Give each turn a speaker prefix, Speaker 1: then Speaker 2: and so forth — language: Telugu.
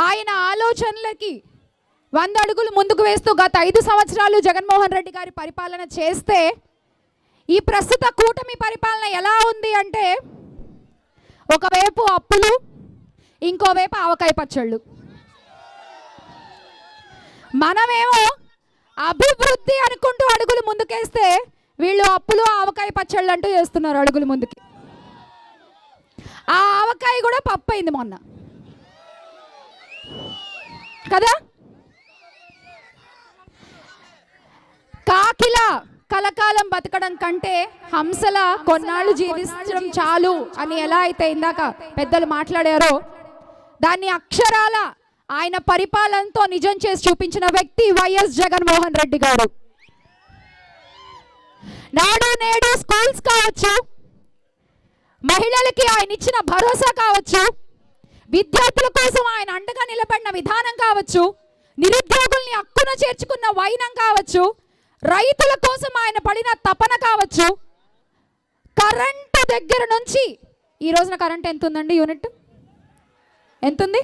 Speaker 1: ఆయన ఆలోచనలకి 100 అడుగులు ముందుకు వేస్తూ గత 5 సంవత్సరాలు జగన్మోహన్ రెడ్డి గారి పరిపాలన చేస్తే ఈ ప్రస్తుత కూటమి పరిపాలన ఎలా ఉంది అంటే ఒకవైపు అప్పులు, ఇంకోవైపు ఆవకాయ పచ్చళ్ళు. మనమేమో అభివృద్ధి అనుకుంటూ అడుగులు ముందుకేస్తే వీళ్ళు అప్పులు, ఆవకాయ పచ్చళ్ళు అంటూ చేస్తున్నారు అడుగులు ముందుకి. ఆ ఆవకాయ కూడా పప్పు అయింది మొన్న కదా. కాకిలా కలకాలం బతకడం కంటే హంసల కొన్నాళ్ళు జీవించడం చాలు అని ఎలా అయితే ఇందాక పెద్దలు మాట్లాడారో దాన్ని అక్షరాల ఆయన పరిపాలనతో నిజం చేసి చూపించిన వ్యక్తి వైఎస్ జగన్మోహన్ రెడ్డి గారు. నాడు నేడు స్కూల్స్ కావచ్చు, మహిళలకి ఆయన ఇచ్చిన భరోసా కావచ్చు, విద్యార్థుల కోసం ఆయన అండగా నిలబడిన విధానం కావచ్చు, నిరుద్యోగుల్ని హక్కున చేర్చుకున్న వైనం కావచ్చు, రైతుల కోసం ఆయన పడిన తపన కావచ్చు, కరెంటు దగ్గర నుంచి ఈ రోజున కరెంట్ ఎంత ఉందండి? యూనిట్ ఎంత ఉంది?